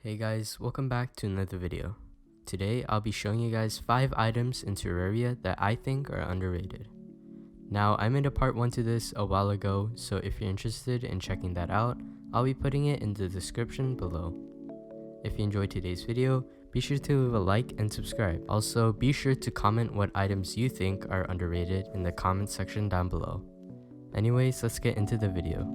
Hey guys, welcome back to another video. Today I'll be showing you guys 5 items in Terraria that I think are underrated. Now I made a part 1 to this a while ago, so if you're interested in checking that out, I'll be putting it in the description below. If you enjoyed today's video, be sure to leave a like and subscribe. Also, be sure to comment what items you think are underrated in the comment section down below. Anyways, let's get into the video.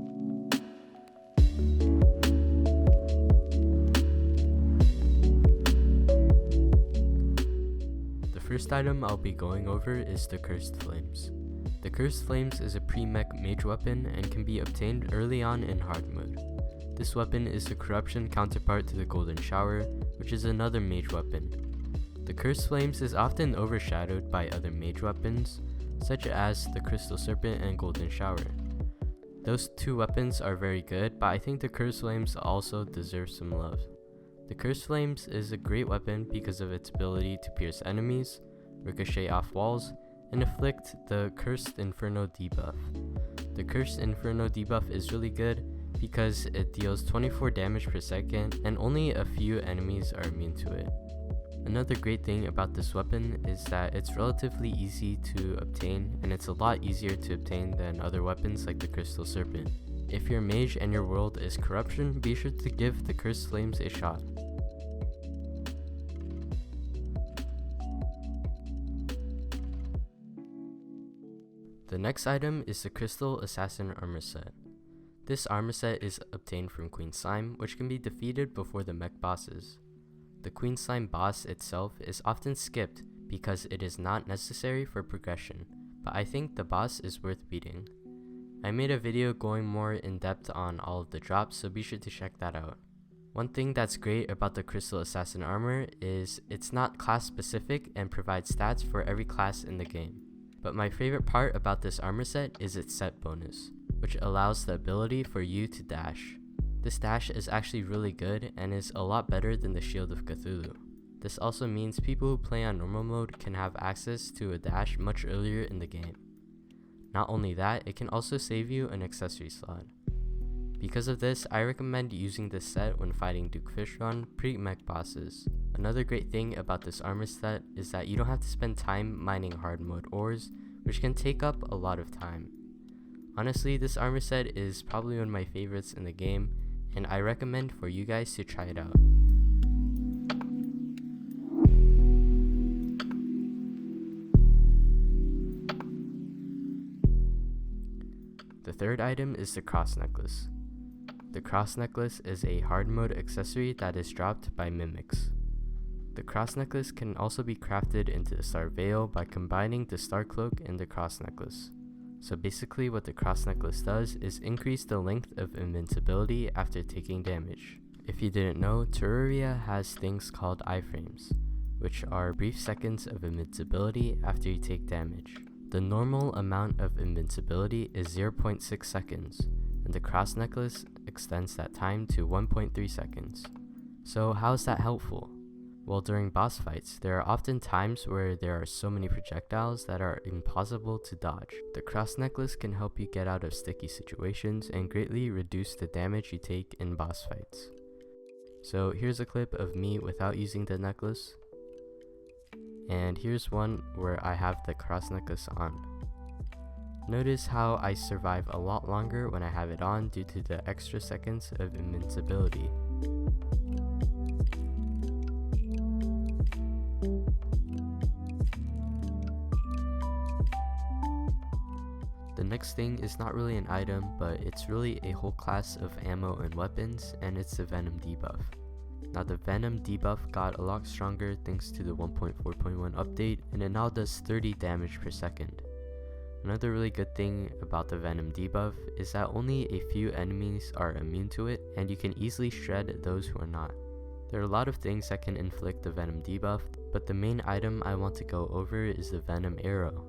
The first item I'll be going over is the Cursed Flames. The Cursed Flames is a pre-mech mage weapon and can be obtained early on in hard mode. This weapon is the corruption counterpart to the Golden Shower, which is another mage weapon. The Cursed Flames is often overshadowed by other mage weapons, such as the Crystal Serpent and Golden Shower. Those two weapons are very good, but I think the Cursed Flames also deserve some love. The Cursed Flames is a great weapon because of its ability to pierce enemies, ricochet off walls, and inflict the Cursed Inferno debuff. The Cursed Inferno debuff is really good because it deals 24 damage per second and only a few enemies are immune to it. Another great thing about this weapon is that it's relatively easy to obtain, and it's a lot easier to obtain than other weapons like the Crystal Serpent. If you're a mage and your world is corruption, be sure to give the Cursed Flames a shot. The next item is the Crystal Assassin armor set. This armor set is obtained from Queen Slime, which can be defeated before the mech bosses. The Queen Slime boss itself is often skipped because it is not necessary for progression, but I think the boss is worth beating. I made a video going more in depth on all of the drops, so be sure to check that out. One thing that's great about the Crystal Assassin armor is it's not class specific and provides stats for every class in the game. But my favorite part about this armor set is its set bonus, which allows the ability for you to dash. This dash is actually really good and is a lot better than the Shield of Cthulhu. This also means people who play on normal mode can have access to a dash much earlier in the game. Not only that, it can also save you an accessory slot. Because of this, I recommend using this set when fighting Duke Fishron pre-mech bosses. Another great thing about this armor set is that you don't have to spend time mining hard mode ores, which can take up a lot of time. Honestly, this armor set is probably one of my favorites in the game, and I recommend for you guys to try it out. The third item is the Cross Necklace. The Cross Necklace is a hard mode accessory that is dropped by mimics. The Cross Necklace can also be crafted into the Star Veil by combining the Star Cloak and the Cross Necklace. So basically what the Cross Necklace does is increase the length of invincibility after taking damage. If you didn't know, Terraria has things called iframes, which are brief seconds of invincibility after you take damage. The normal amount of invincibility is 0.6 seconds, and the Cross Necklace extends that time to 1.3 seconds. So how is that helpful? Well, during boss fights, there are often times where there are so many projectiles that are impossible to dodge. The Cross Necklace can help you get out of sticky situations and greatly reduce the damage you take in boss fights. So here's a clip of me without using the necklace. And here's one where I have the Cross Necklace on. Notice how I survive a lot longer when I have it on due to the extra seconds of invincibility. The next thing is not really an item, but it's really a whole class of ammo and weapons, and it's the Venom debuff. Now the Venom debuff got a lot stronger thanks to the 1.4.1 update, and it now does 30 damage per second. Another really good thing about the Venom debuff is that only a few enemies are immune to it, and you can easily shred those who are not. There are a lot of things that can inflict the Venom debuff, but the main item I want to go over is the Venom Arrow.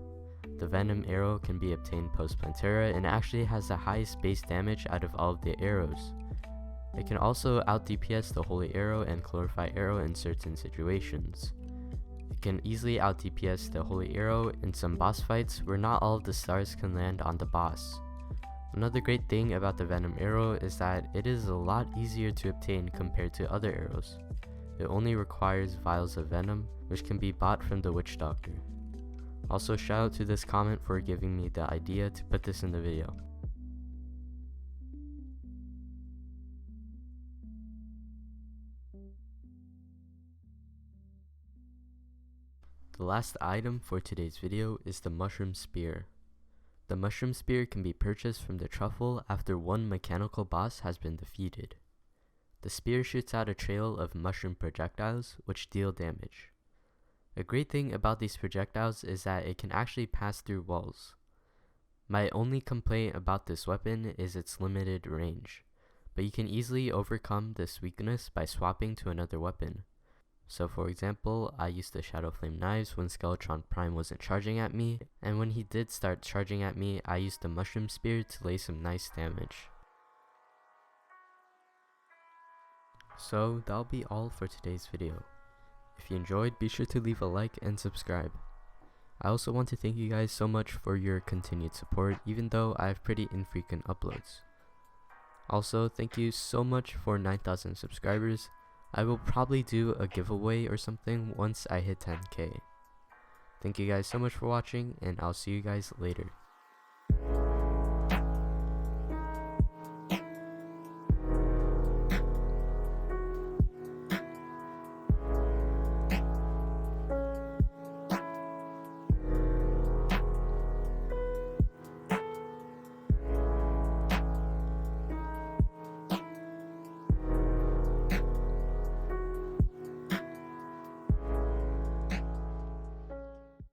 The Venom Arrow can be obtained post Plantera and actually has the highest base damage out of all of the arrows. It can also out DPS the Holy Arrow and Glorify Arrow in certain situations. It can easily out DPS the Holy Arrow in some boss fights where not all of the stars can land on the boss. Another great thing about the Venom arrow is that it is a lot easier to obtain compared to other arrows. It only requires vials of venom, which can be bought from the witch doctor. Also, shout out to this comment for giving me the idea to put this in the video. The last item for today's video is the mushroom spear. The mushroom spear can be purchased from the truffle after one mechanical boss has been defeated. The spear shoots out a trail of mushroom projectiles which deal damage. A great thing about these projectiles is that it can actually pass through walls. My only complaint about this weapon is its limited range, but you can easily overcome this weakness by swapping to another weapon. So for example, I used the Shadow Flame knives when Skeletron Prime wasn't charging at me, and when he did start charging at me, I used the mushroom spear to lay some nice damage. So that'll be all for today's video. If you enjoyed, be sure to leave a like and subscribe. I also want to thank you guys so much for your continued support, even though I have pretty infrequent uploads. Also, thank you so much for 9,000 subscribers. I will probably do a giveaway or something once I hit 10k. Thank you guys so much for watching, and I'll see you guys later.